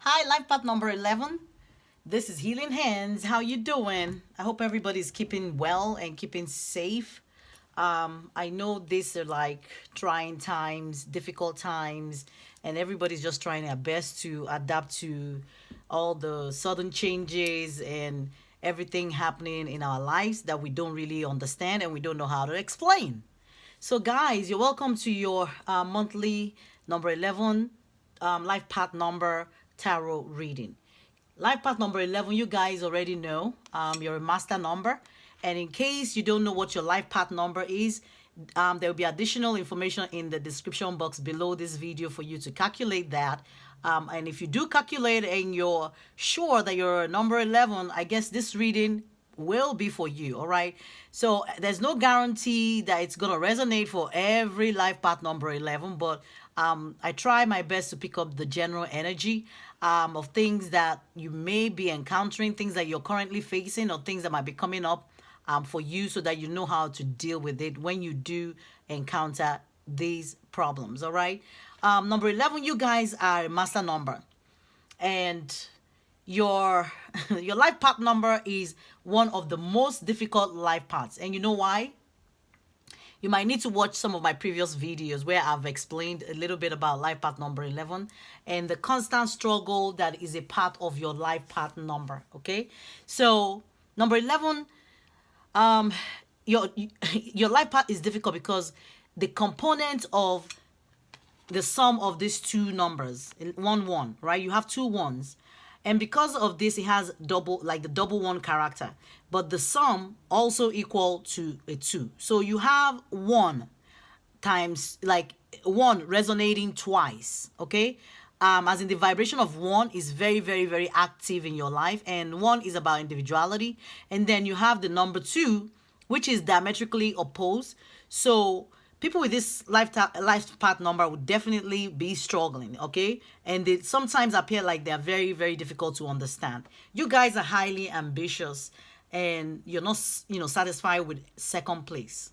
Hi, life path number 11. This is Healing Hands. How you doing? I hope everybody's keeping well and keeping safe. I know these are like trying times, difficult times, and everybody's just trying their best to adapt to all the sudden changes and everything happening in our lives that we don't really understand and we don't know how to explain. So, guys, you're welcome to your monthly number 11 life path number tarot reading. Life path number 11, you guys already know your master number. And in case you don't know what your life path number is, there will be additional information in the description box below this video for you to calculate that. And if you do calculate and you're sure that you're number 11, I guess this reading will be for you. All right, so there's no guarantee that it's gonna resonate for every life path number 11, but I try my best to pick up the general energy of things that you may be encountering, things that you're currently facing, or things that might be coming up for you, so that you know how to deal with it when you do encounter these problems. All right, number 11, you guys are a master number, and your your life path number is one of the most difficult life paths. And you know why? You might need to watch some of my previous videos where I've explained a little bit about life path number 11 and the constant struggle that is a part of your life path number. Okay, so number 11, um your your life path is difficult because the component of the sum of these two numbers, 1 1, right? You have two ones, and because of this it has double, like the double one character, but the sum also equal to a 2. So you have 1 times, like 1 resonating twice. Okay, as in the vibration of 1 is very, very, very active in your life, and 1 is about individuality. And then you have the number 2, which is diametrically opposed. So people with this life path number would definitely be struggling. Okay, and they sometimes appear like they're very, very difficult to understand. You guys are highly ambitious, and you're not, satisfied with second place.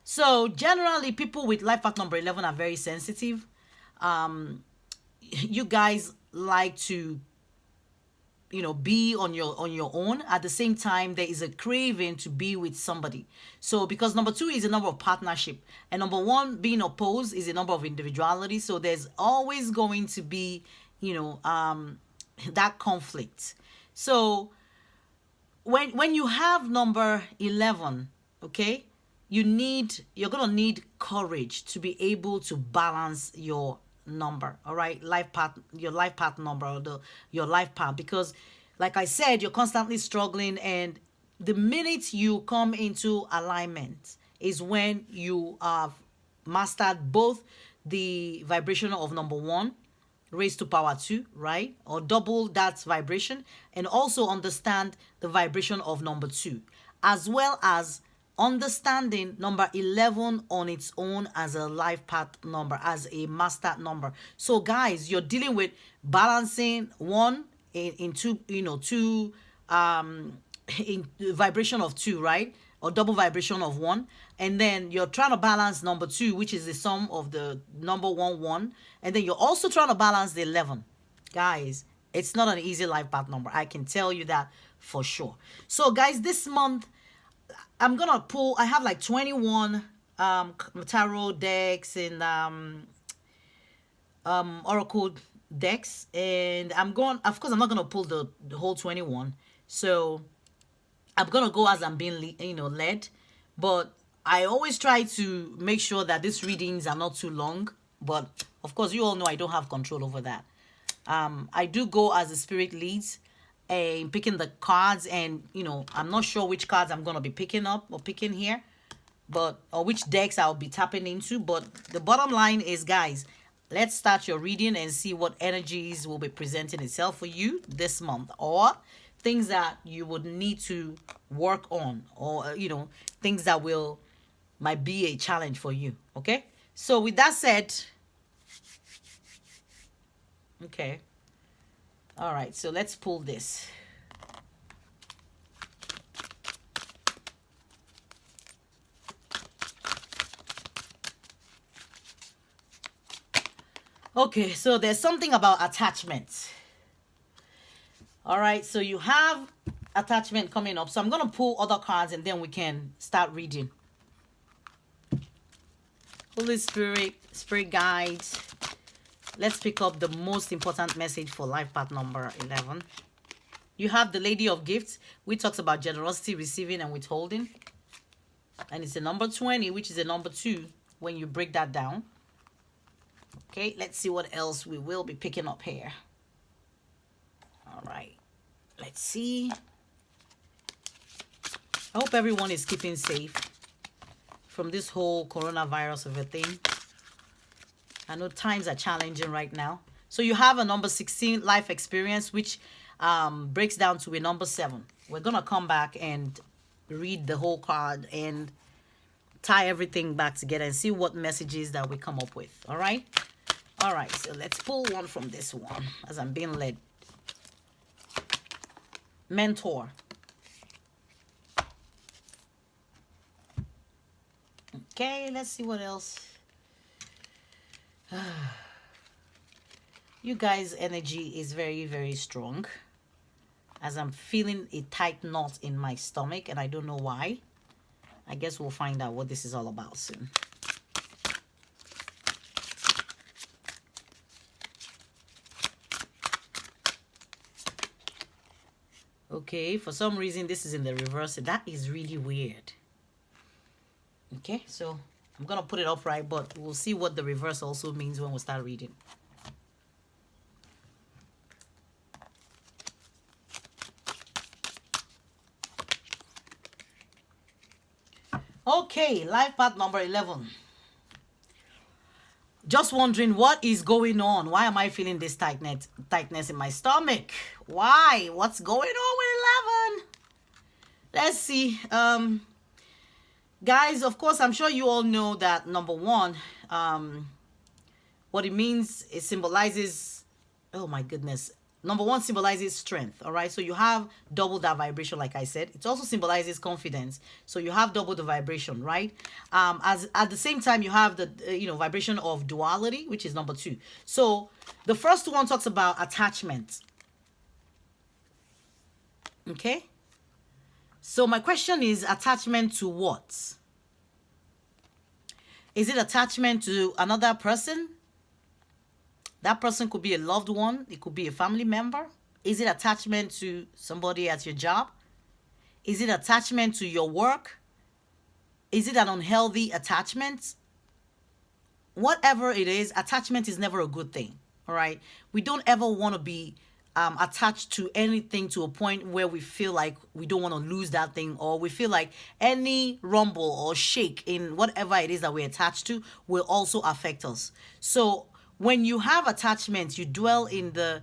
So generally, people with life path number 11 are very sensitive. You guys like to, be on your own. At the same time, there is a craving to be with somebody. So because number 2 is a number of partnership, and number 1 being opposed is a number of individuality, so there's always going to be, that conflict. So when you have number 11, okay, you're gonna need courage to be able to balance your number. All right, your life path number, or your life path, because like I said, you're constantly struggling, and the minute you come into alignment is when you have mastered both the vibration of number 1 raised to power 2, right? Or double that vibration, and also understand the vibration of number 2, as well as understanding number 11 on its own as a life path number, as a master number. So guys, you're dealing with balancing 1 in 2, 2 in vibration of 2, right? Or double vibration of 1. And then you're trying to balance number 2, which is the sum of the number 1 1. And then you're also trying to balance the 11. Guys, it's not an easy life path number, I can tell you that for sure. So guys, this month I'm gonna pull, I have like 21 tarot decks and oracle decks, and of course I'm not gonna pull the whole 21. So I'm gonna go as I'm being led, but I always try to make sure that these readings are not too long. But of course, you all know I don't have control over that. I do go as the spirit leads, in picking the cards, and I'm not sure which cards I'm gonna be picking up or picking here, or which decks I'll be tapping into. But the bottom line is, guys, let's start your reading and see what energies will be presenting itself for you this month, or things that you would need to work on, or things that might be a challenge for you. Okay, so with that said, okay, all right, so let's pull this. Okay, so there's something about attachment. All right, so you have attachment coming up. So I'm going to pull other cards and then we can start reading. Holy Spirit, Spirit guides. Let's pick up the most important message for life path number 11. You have the Lady of Gifts, which talks about generosity, receiving, and withholding. And it's a number 20, which is a number 2 when you break that down. Okay, let's see what else we will be picking up here. All right, let's see. I hope everyone is keeping safe from this whole coronavirus of a thing. I know times are challenging right now. So you have a number 16, life experience, which breaks down to a number 7. We're going to come back and read the whole card and tie everything back together and see what messages that we come up with. All right? All right, so let's pull one from this one as I'm being led. Mentor. Okay, let's see what else. You guys' energy is very, very strong. As I'm feeling a tight knot in my stomach, and I don't know why. I guess we'll find out what this is all about soon. Okay, for some reason this is in the reverse. That is really weird. Okay, so I'm gonna put it upright, but we'll see what the reverse also means when we start reading. Okay, life path number 11. Just wondering what is going on. Why am I feeling this tightness in my stomach? Why? What's going on with 11? Let's see. Guys, of course, I'm sure you all know that number 1, what it means, it symbolizes, oh my goodness. Number 1 symbolizes strength, all right? So you have double that vibration, like I said. It also symbolizes confidence. So you have double the vibration, right? As at the same time, you have the vibration of duality, which is number 2. So the first one talks about attachment. Okay? So my question is, attachment to what? Is it attachment to another person? That person could be a loved one. It could be a family member. Is it attachment to somebody at your job? Is it attachment to your work? Is it an unhealthy attachment? Whatever it is, attachment is never a good thing. All right? We don't ever want to be attached to anything to a point where we feel like we don't want to lose that thing, or we feel like any rumble or shake in whatever it is that we're attached to will also affect us. So when you have attachments, you dwell in the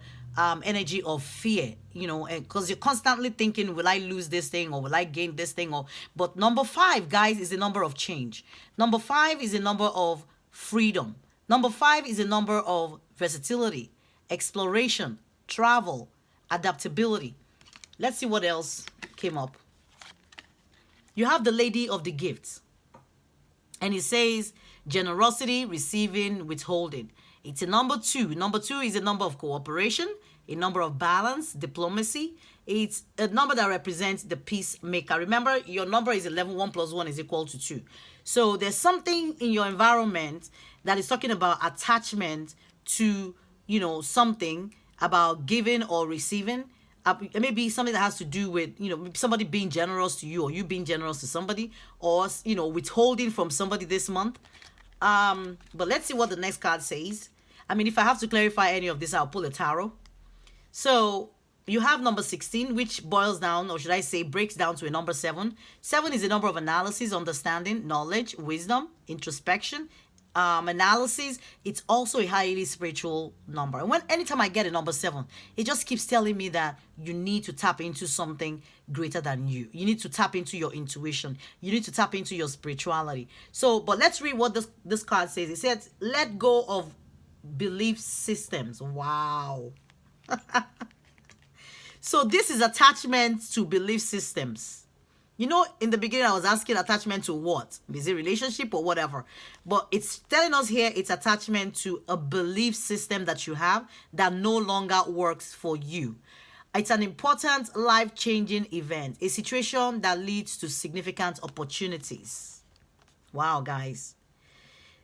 energy of fear, because you're constantly thinking, will I lose this thing, or will I gain this thing? But number 5, guys, is the number of change. Number 5 is a number of freedom. Number 5 is a number of versatility, exploration, travel, adaptability. Let's see what else came up. You have the Lady of the Gifts, and it says generosity, receiving, withholding. It's a number 2. Number 2 is a number of cooperation, a number of balance, diplomacy. It's a number that represents the peacemaker. Remember, your number is 11. 1 plus 1 is equal to 2. So there's something in your environment that is talking about attachment to, something about giving or receiving. Maybe something that has to do with, somebody being generous to you, or you being generous to somebody, or, withholding from somebody this month. But let's see what the next card says. I mean, if I have to clarify any of this, I'll pull a tarot. So you have number 16, which boils down, or should I say breaks down to a number 7. 7 is a number of analysis, understanding, knowledge, wisdom, introspection, analysis. It's also a highly spiritual number. And anytime I get a number 7, it just keeps telling me that you need to tap into something greater than you. You need to tap into your intuition. You need to tap into your spirituality. So, but let's read what this card says. It says, let go of belief systems. Wow. So this is attachment to belief systems. You know, in the beginning, I was asking attachment to what? Is it relationship or whatever? But it's telling us here it's attachment to a belief system that you have that no longer works for you. It's an important life-changing event, a situation that leads to significant opportunities. Wow, guys.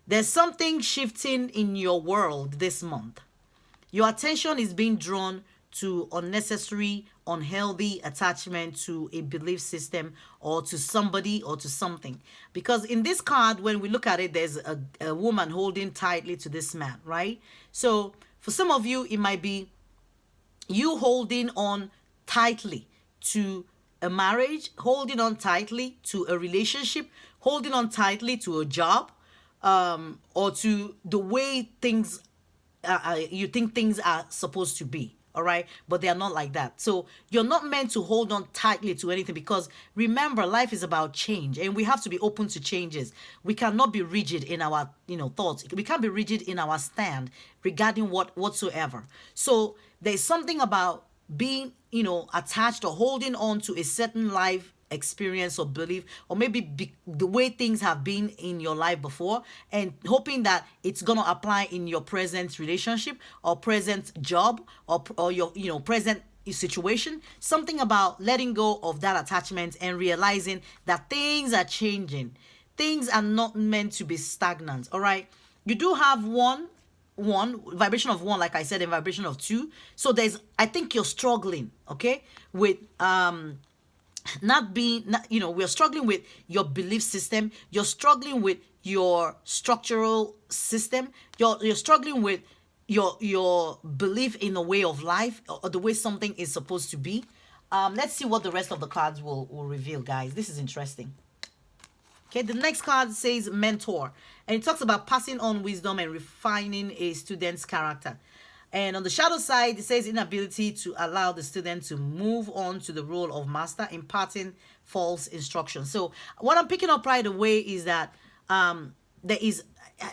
There's something shifting in your world this month. Your attention is being drawn to unnecessary, unhealthy attachment to a belief system or to somebody or to something. Because in this card, when we look at it, there's a woman holding tightly to this man, right? So for some of you, it might be you holding on tightly to a marriage, holding on tightly to a relationship, holding on tightly to a job, or to the way things you think things are supposed to be. All right, but they are not like that. So you're not meant to hold on tightly to anything, because remember, life is about change, and we have to be open to changes. We cannot be rigid in our thoughts. We can't be rigid in our stand regarding whatsoever. So there's something about being attached or holding on to a certain life experience or belief, or maybe the way things have been in your life before, and hoping that it's going to apply in your present relationship or present job or your present situation. Something about letting go of that attachment and realizing that things are changing. Things are not meant to be stagnant. All right, you do have one vibration of one, like I said, and vibration of two. So I think you're struggling, okay, with we're struggling with your belief system. You're struggling with your structural system. You're struggling with your belief in the way of life, or the way something is supposed to be. Let's see what the rest of the cards will reveal, guys. This is interesting. Okay, the next card says mentor, and it talks about passing on wisdom and refining a student's character. And on the shadow side, it says inability to allow the student to move on to the role of master, imparting false instructions. So what I'm picking up right away is that there is,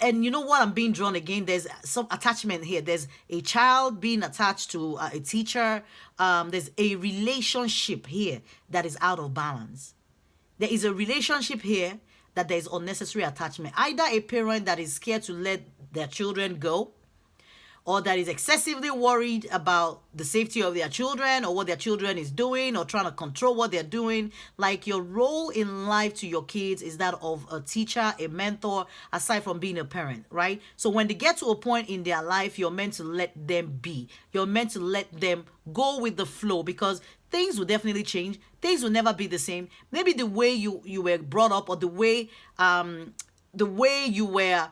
and you know what, I'm being drawn again, there's some attachment here. There's a child being attached to a teacher. There's a relationship here that is out of balance. There is a relationship here that there is unnecessary attachment. Either a parent that is scared to let their children go, or that is excessively worried about the safety of their children or what their children is doing, or trying to control what they're doing. Like, your role in life to your kids is that of a teacher, a mentor, aside from being a parent, right? So when they get to a point in their life, you're meant to let them be. You're meant to let them go with the flow, because things will definitely change. Things will never be the same. Maybe the way you were brought up, or the way you were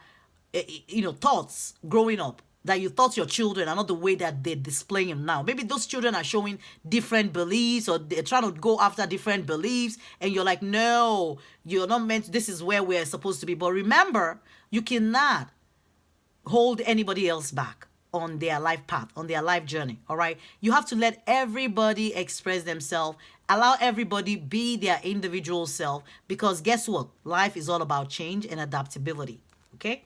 thoughts growing up, that you thought your children are not the way that they're displaying them now. Maybe those children are showing different beliefs, or they're trying to go after different beliefs, and you're like, no, you're not meant, this is where we're supposed to be. But remember, you cannot hold anybody else back on their life path, on their life journey, all right? You have to let everybody express themselves, allow everybody be their individual self, because guess what? Life is all about change and adaptability, okay?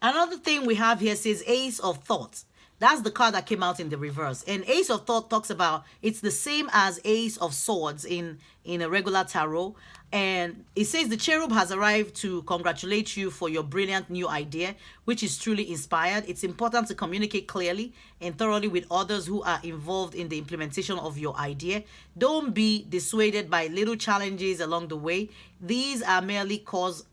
Another thing we have here says Ace of Thoughts. That's the card that came out in the reverse. And Ace of Thought talks about, it's the same as Ace of Swords in a regular tarot. And it says the cherub has arrived to congratulate you for your brilliant new idea, which is truly inspired. It's important to communicate clearly and thoroughly with others who are involved in the implementation of your idea. Don't be dissuaded by little challenges along the way. These are merely course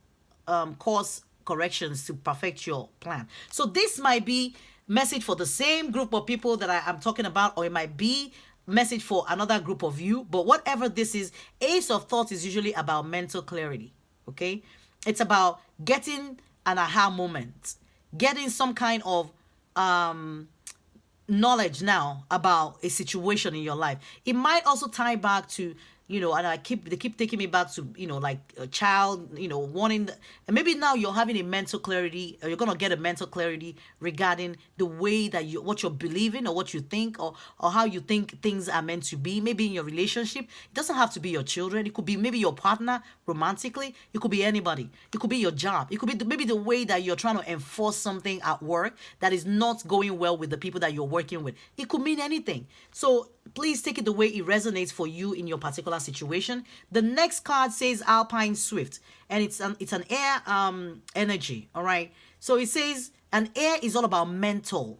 corrections to perfect your plan. So this might be message for the same group of people that I'm talking about, or it might be message for another group of you. But whatever this is, Ace of Thoughts is usually about mental clarity, okay? It's about getting an aha moment, getting some kind of knowledge now about a situation in your life. It might also tie back to, and they keep taking me back to, like a child, wanting, and maybe now you're having a mental clarity, or you're going to get a mental clarity regarding the way that what you're believing, or what you think, or how you think things are meant to be. Maybe in your relationship, it doesn't have to be your children. It could be maybe your partner romantically. It could be anybody. It could be your job. It could be maybe the way that you're trying to enforce something at work that is not going well with the people that you're working with. It could mean anything. So please take it the way it resonates for you in your particular situation. The next card says Alpine Swift, and it's an air energy. All right. So it says an air is all about mental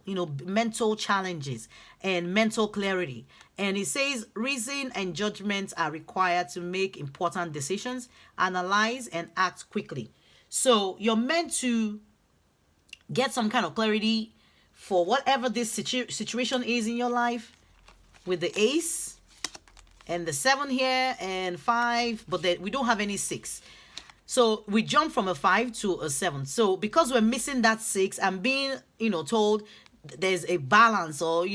challenges and mental clarity. And it says reason and judgment are required to make important decisions, analyze and act quickly. So you're meant to get some kind of clarity for whatever this situation is in your life, with the ace and the 7 here and 5, but we don't have any 6. So we jump from a 5 to a 7. So because we're missing that 6, I'm being, told there's a balance, or,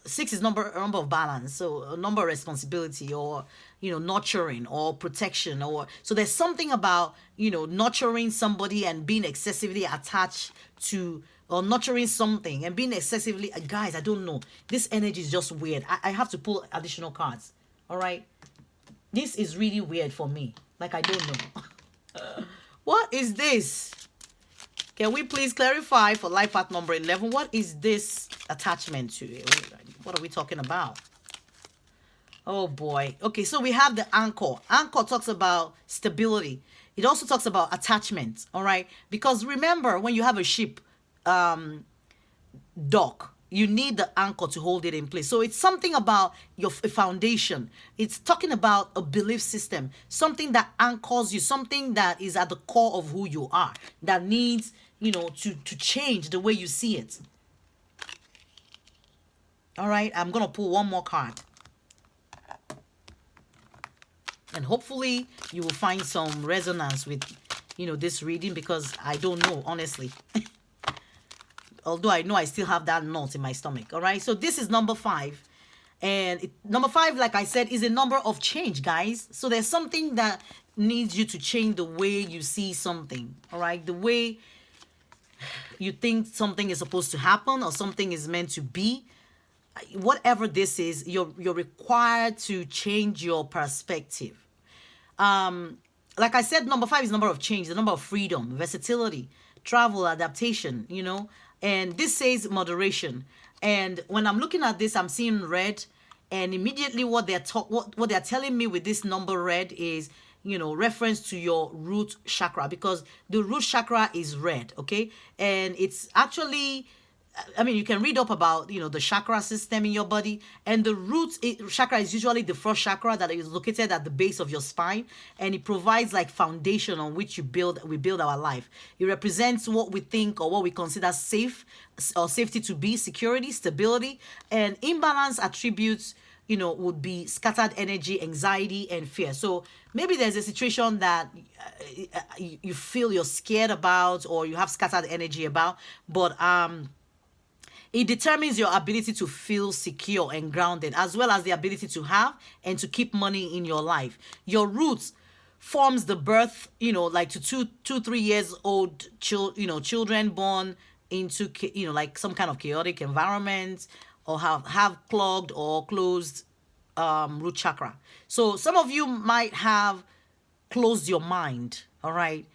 6 is number of balance. So a number of responsibility, or, nurturing or protection, or, so there's something about, nurturing somebody and being excessively attached to, or nurturing something and being excessively, guys, I don't know. This energy is just weird. I have to pull additional cards. All right. This is really weird for me. Like, I don't know. What is this? Can we please clarify for life path number 11? What is this attachment to? What are we talking about? Oh boy. Okay, so we have the anchor. Anchor talks about stability. It also talks about attachment. All right. Because remember, when you have a ship, dock, you need the anchor to hold it in place. So it's something about your foundation. It's talking about a belief system, something that anchors you, something that is at the core of who you are, that needs, to change the way you see it. All right, I'm going to pull one more card. And hopefully you will find some resonance with, this reading, because I don't know, honestly. Although I know I still have that knot in my stomach. All right. So this is number 5. And number 5, like I said, is a number of change, guys. So there's something that needs you to change the way you see something. All right. The way you think something is supposed to happen or something is meant to be. Whatever this is, you're required to change your perspective. Like I said, number 5 is number of change, the number of freedom, versatility, travel, adaptation, And this says moderation. And when I'm looking at this, I'm seeing red. And immediately what they're telling me with this number red is, reference to your root chakra. Because the root chakra is red, okay? And it's actually, you can read up about, the chakra system in your body. And the root chakra is usually the first chakra that is located at the base of your spine. And it provides like foundation on which we build our life. It represents what we think or what we consider safe or safety to be, security, stability. And imbalance attributes, would be scattered energy, anxiety, and fear. So maybe there's a situation that you feel you're scared about, or you have scattered energy about, but it determines your ability to feel secure and grounded, as well as the ability to have and to keep money in your life. Your roots forms the birth, like to 2-3 years old children born into, like some kind of chaotic environment, or have clogged or closed root chakra. So some of you might have closed your mind, all right,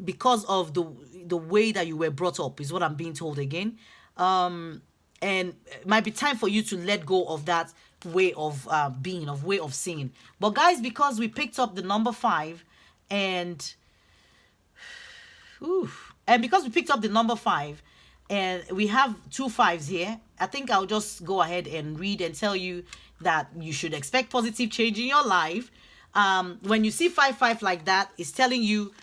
because of the way that you were brought up, is what I'm being told again. And it might be time for you to let go of that way of being, of way of seeing. But guys, because we picked up the number 5, and because we picked up the number 5, and we have 2 5s here, I think I'll just go ahead and read and tell you that you should expect positive change in your life. When you see 5 like that, it's telling you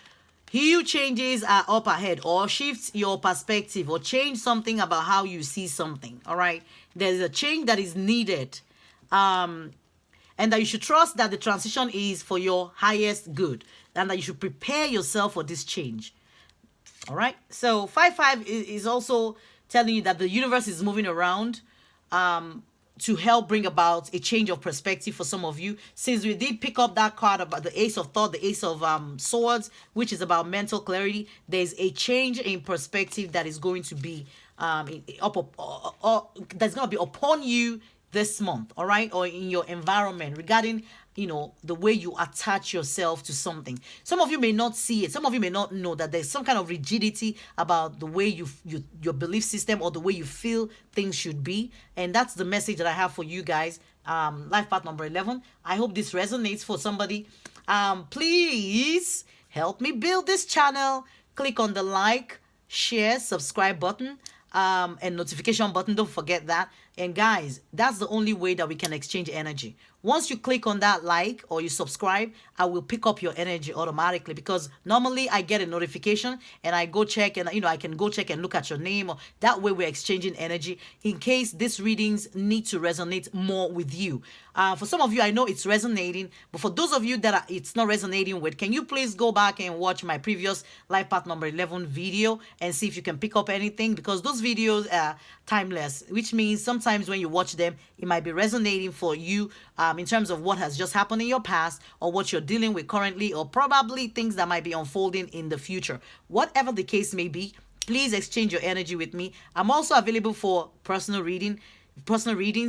huge changes are up ahead, or shifts your perspective, or change something about how you see something. All right. There's a change that is needed. And that you should trust that the transition is for your highest good, and that you should prepare yourself for this change. All right. So 5 is also telling you that the universe is moving around to help bring about a change of perspective for some of you. Since we did pick up that card about the Ace of Thought, the Ace of Swords, which is about mental clarity, there's a change in perspective that is going to be that's going to be upon you this month, all right, or in your environment regarding the way you attach yourself to something. Some of you may not see it. Some of you may not know that there's some kind of rigidity about the way your belief system or the way you feel things should be. And that's the message that I have for you guys. Life path number 11. I hope this resonates for somebody. Please help me build this channel. Click on the like, share, subscribe button, and notification button. Don't forget that. And guys, that's the only way that we can exchange energy. Once you click on that like or you subscribe, I will pick up your energy automatically, because normally I get a notification and I go check, and I can go check and look at your name, or that way we're exchanging energy in case these readings need to resonate more with you. For some of you, I know it's resonating, but for those of you that it's not resonating with, can you please go back and watch my previous life path number 11 video and see if you can pick up anything, because those videos are timeless, which means sometimes when you watch them, it might be resonating for you in terms of what has just happened in your past, or what you're dealing with currently, or probably things that might be unfolding in the future. Whatever the case may be, please exchange your energy with me. I'm also available for personal readings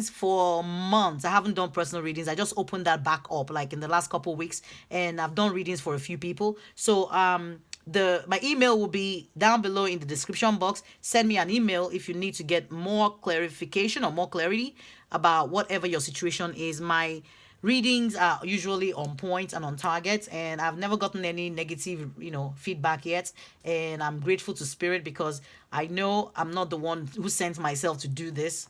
for months. I haven't done personal readings. I just opened that back up like in the last couple of weeks, and I've done readings for a few people. So my email will be down below in the description box. Send me an email if you need to get more clarification or more clarity about whatever your situation is. My readings are usually on point and on target, and I've never gotten any negative feedback yet, and I'm grateful to Spirit, because I know I'm not the one who sent myself to do this.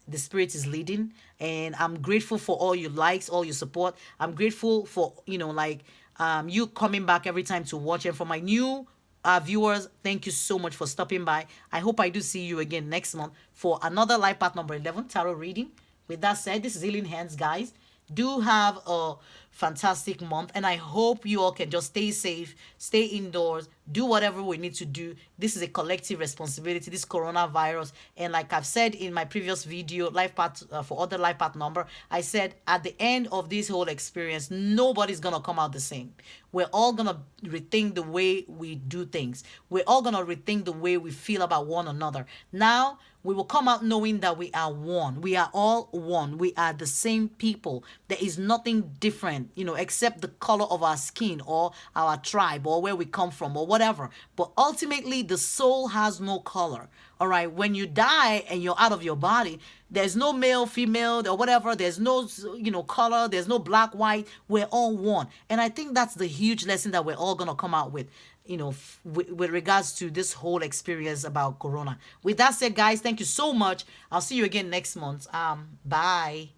The Spirit is leading, and I'm grateful for all your likes, all your support. I'm grateful for you coming back every time to watch. And for my new viewers, thank you so much for stopping by. I hope I do see you again next month for another life path number 11 tarot reading. With that said, this is Healing Hands, guys. Do have a fantastic month, and I hope you all can just stay safe, stay indoors, do whatever we need to do. This is a collective responsibility, this coronavirus. And like I've said in my previous video, life path for other life path number, I said at the end of this whole experience, nobody's gonna come out the same. We're all gonna rethink the way we do things. We're all gonna rethink the way we feel about one another. Now we will come out knowing that we are one. We are all one. We are the same people. There is nothing different, except the color of our skin, or our tribe, or where we come from, or whatever. But ultimately, the soul has no color. All right. When you die and you're out of your body, there's no male, female, or whatever. There's no, color. There's no black, white. We're all one. And I think that's the huge lesson that we're all going to come out with, with regards to this whole experience about Corona. With that said, guys, thank you so much. I'll see you again next month. Bye.